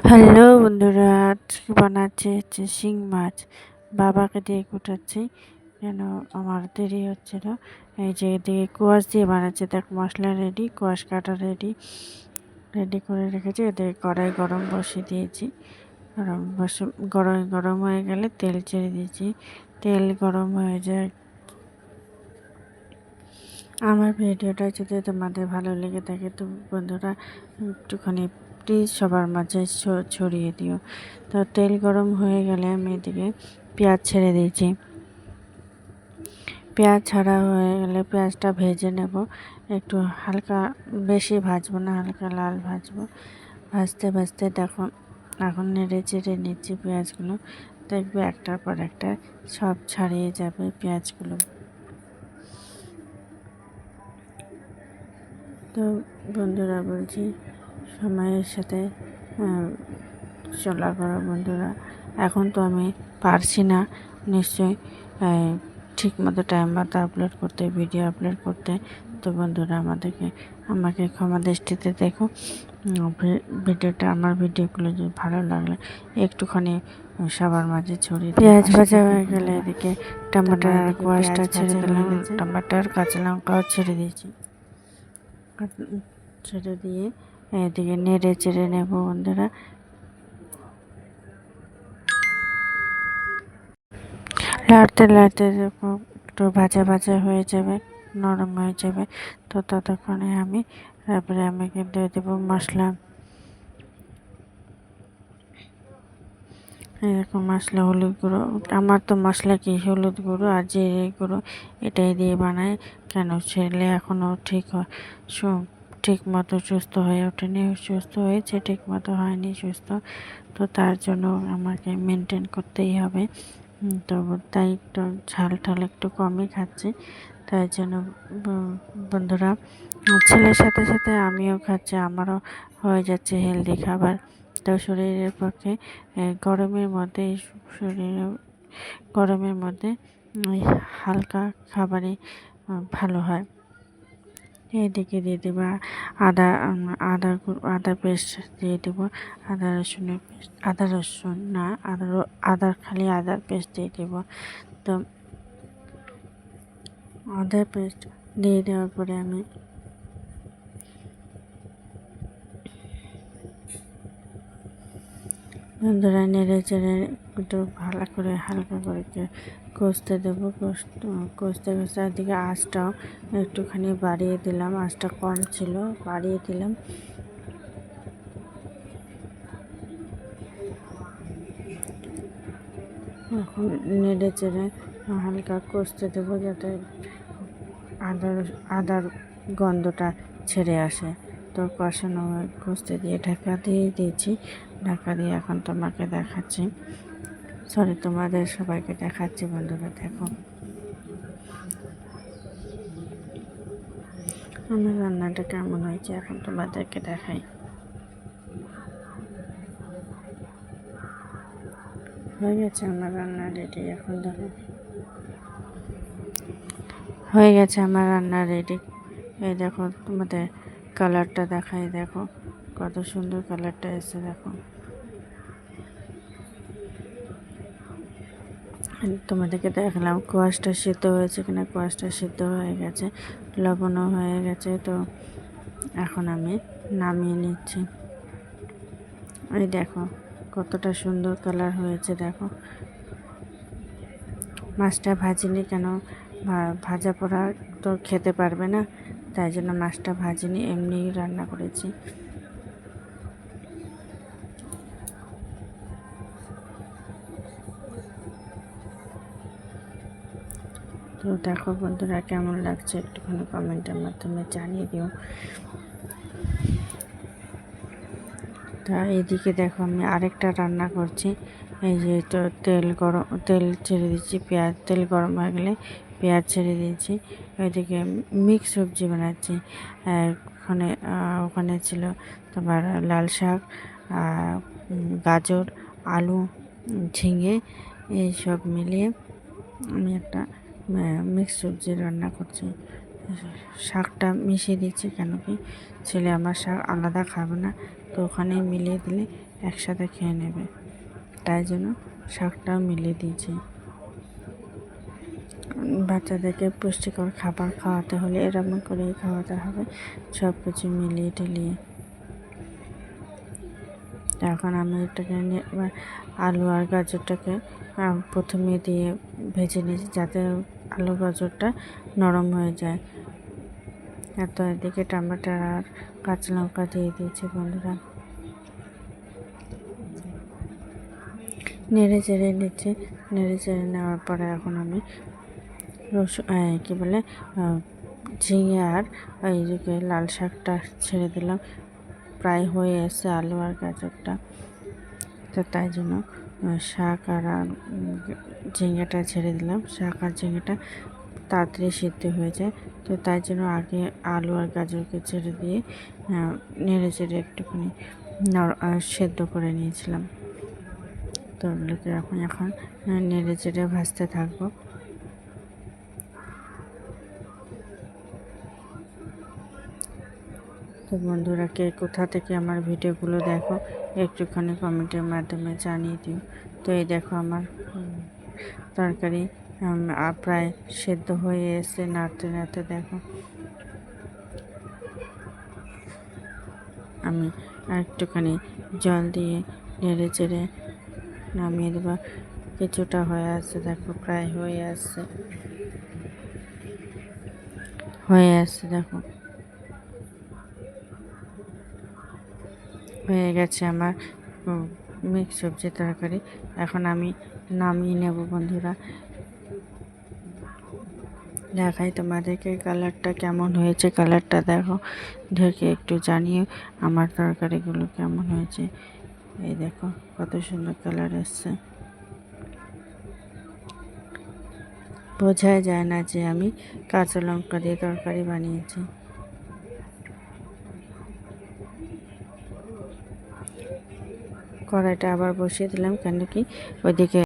Hello বন্ধুরা, আজকে বানাচ্ছি হচ্ছে শিং মাছ। বাবাকে দিয়ে কুটাচ্ছি কেন আমার দেরি হচ্ছিল। এই যে এদিকে কোয়াশ দিয়ে বানাচ্ছি, দেখ মশলা রেডি, কোয়াশ কাটা রেডি রেডি করে রেখেছি। এদিকে কড়াই গরম বসিয়ে দিয়েছি। গরম হয়ে গেলে তেল ছেড়ে দিয়েছি। তেল গরম হয়ে যায়। আমার ভিডিওটা যদি তোমাদের ভালো লেগে থাকে তো বন্ধুরা একটুখানি প্লিজ সবার মাঝে ছড়িয়ে দিও। তো তেল গরম হয়ে গেলে আমি এদিকে পেঁয়াজ ছেড়ে দিয়েছি। পেঁয়াজ ছাড়া হয়ে গেলে পেঁয়াজটা ভেজে নেব, একটু হালকা, বেশি ভাজবো না, হালকা লাল ভাজবো। ভাজতে ভাজতে দেখো এখন নেড়ে চেড়ে নিচ্ছি পেঁয়াজগুলো। দেখবে একটার পর একটা সব ছাড়িয়ে যাবে পেঁয়াজগুলো। তো বন্ধুরা বলছি, সময়ের সাথে চলা করো বন্ধুরা। এখন তো আমি পারছি না নিশ্চয়ই ঠিক মতো টাইম মতো আপলোড করতে, ভিডিও আপলোড করতে। তো বন্ধুরা আমাকে ক্ষমা দৃষ্টিতে দেখো। ভিডিওটা, আমার ভিডিওগুলো যদি ভালো লাগলে একটুখানি সবার মাঝে ছড়িয়ে। পেঁয়াজ ভাজা হয়ে গেলে এদিকে টমেটো আর কোয়াশটা ছেড়ে দিলাম, টমেটোর কাঁচা লঙ্কাও ছেড়ে দিয়েছি। ছেড়ে দিয়ে এদিকে নেড়ে চেড়ে নেব বন্ধুরা। লাড়তে লাড়তে একটু ভাজা ভাজা হয়ে যাবে, নরম হয়ে যাবে। তো ততক্ষণে তারপরে আমি দিয়ে দেবো মশলা। এরকম মশলা, হলুদ গুঁড়ো। আমার তো মশলা কি, হলুদ গুঁড়ো আর জিরে গুঁড়ো এটাই দিয়ে বানাই। কেন ছেলে এখনও ঠিক মতো সুস্থ হয়ে ওঠেনি, সুস্থ হয়েছে ঠিক মতো হয়নি সুস্থ। তো তার জন্য আমাকে মেনটেন করতেই হবে। তো তাই একটু ঝাল ঠাল একটু কমই খাচ্ছি। তাই জন্য বন্ধুরা, ছেলের সাথে সাথে আমিও খাচ্ছি, আমারও হয়ে যাচ্ছে হেলদি খাবার। তো শরীরের পক্ষে গরমের মধ্যে হালকা খাবারই ভালো হয়। এদিকে দিয়ে দেবো আদা পেস্ট দিয়ে দেবো, আদার পেস্ট দিয়ে দেবো। তো আদা পেস্ট দিয়ে দেওয়ার পরে আমি বন্ধুরা নেড়ে চেড়ে একটু ভালো করে হালকা করে কষতে দেবো। কষতে কষতে একদিকে আঁচটাও একটুখানি বাড়িয়ে দিলাম, আঁচটা কম ছিল বাড়িয়ে দিলাম। এখন নেড়ে চেড়ে হালকা কষতে দেবো যাতে আদার গন্ধটা ছেড়ে আসে। তো কষানো কষতে দিয়ে ঢাকা দিয়ে দিয়েছি। ঢাকা দিয়ে এখন তোমাকে দেখাচ্ছি, তোমাদের সবাইকে দেখাচ্ছি বন্ধুরা। দেখো আমার রান্নাটা কেমন হয়েছে এখন তোমাদেরকে দেখাই। হয়ে গেছে আমার রান্না রেডি। এখন দেখো হয়ে গেছে আমার রান্না রেডি। এই দেখো তোমাদের কালারটা দেখাই, দেখো কত সুন্দর কালারটা এসেছে। দেখো তোমাদেরকে দেখালাম কোয়াশটা সিদ্ধ হয়েছে কিনা। কোয়াশটা সিদ্ধ হয়ে গেছে, লবণও হয়ে গেছে। তো এখন আমি নামিয়ে নিচ্ছি। এই দেখো কতটা সুন্দর কালার হয়েছে। দেখো মাছটা ভাজিনি কেন, ভাজা পোড়া তো খেতে পারবে না, তাই জন্য মাছটা ভাজিনি, এমনি রান্না করেছি। তো দেখো বন্ধুরা কেমন লাগছে একটুখানি কমেন্টের মাধ্যমে জানিয়ে দিও। তা এদিকে দেখো আমি আরেকটা রান্না করছি। এই যে তো তেল ছেড়ে দিচ্ছি, তেল গরম হয়ে গেলে পেঁয়াজ ছেড়ে দিয়েছি। ওইদিকে মিক্স সবজি বানাচ্ছি। ওখানে ছিল তোমার লাল শাক, গাজর, আলু, ঝিঙে, এইসব মিলিয়ে আমি একটা মিক্স সবজি রান্না করছি। শাকটা মিশিয়ে দিচ্ছি কেন কি ছেলে আমার শাক আলাদা খাবে না, তো ওখানেই মিলিয়ে দিলে একসাথে খেয়ে নেবে, তাই জন্য শাকটাও মিলিয়ে দিয়েছি। বাচ্চাদেরকে পুষ্টিকর খাবার খাওয়াতে হলে এরকম করেই খাওয়াতে হবে, সব কিছু মিলিয়ে টিলিয়ে। এখন আমি এটাকে এবার আলু আর গাজরটাকে প্রথমে দিয়ে ভেজে নিয়েছি, যাতে আলু গাজরটা নরম হয়ে যায়। তো এদিকে টমেটোর আর কাঁচা লঙ্কা দিয়ে দিয়েছি বন্ধুরা, নেড়ে চেড়ে নিচ্ছি। নেড়ে চেড়ে নেওয়ার পরে এখন আমি কী বলে ঝিঙে আর এইদিকে লাল শাকটা ছেড়ে দিলাম। প্রায় হয়ে এসে আলু আর গাজরটা, তো তাই জন্য শাক আর ঝিঙেটা ছেড়ে দিলাম। শাক আর ঝিঙেটা তাড়াতাড়ি সিদ্ধ হয়ে যায়, তো তাই জন্য আগে আলু আর গাজরকে ছেড়ে দিয়ে নেড়ে চেড়ে একটুখানি সেদ্ধ করে নিয়েছিলাম। তো ওগুলোকে এখন নেড়ে চেড়ে ভাজতে থাকবো। তো বন্ধুরা, কে কোথা থেকে আমার ভিডিওগুলো দেখো একটুখানি কমেন্টের মাধ্যমে জানিয়ে দিও। তো এই দেখো আমার তরকারি প্রায় সেদ্ধ হয়ে এসে নাড়তে নাড়তে দেখো আমি একটুখানি জল দিয়ে নেড়ে চেড়ে নামিয়ে দেবো। কিছুটা হয়ে আসছে, দেখো প্রায় হয়ে আসছে দেখো হয়ে গেছে আমার মিক্স সবজি তরকারি। এখন আমি নামিয়ে নেব বন্ধুরা। দেখাই তোমাদেরকে কালারটা কেমন হয়েছে। কালারটা দেখো, দেখে একটু জানিও আমার তরকারিগুলো কেমন হয়েছে। এই দেখো কত সুন্দর কালার এসছে, বোঝাই যায় না যে আমি কাঁচা লঙ্কা দিয়ে তরকারি বানিয়েছি। কড়াইটা আবার বসিয়ে দিলাম, কেন কি ওইদিকে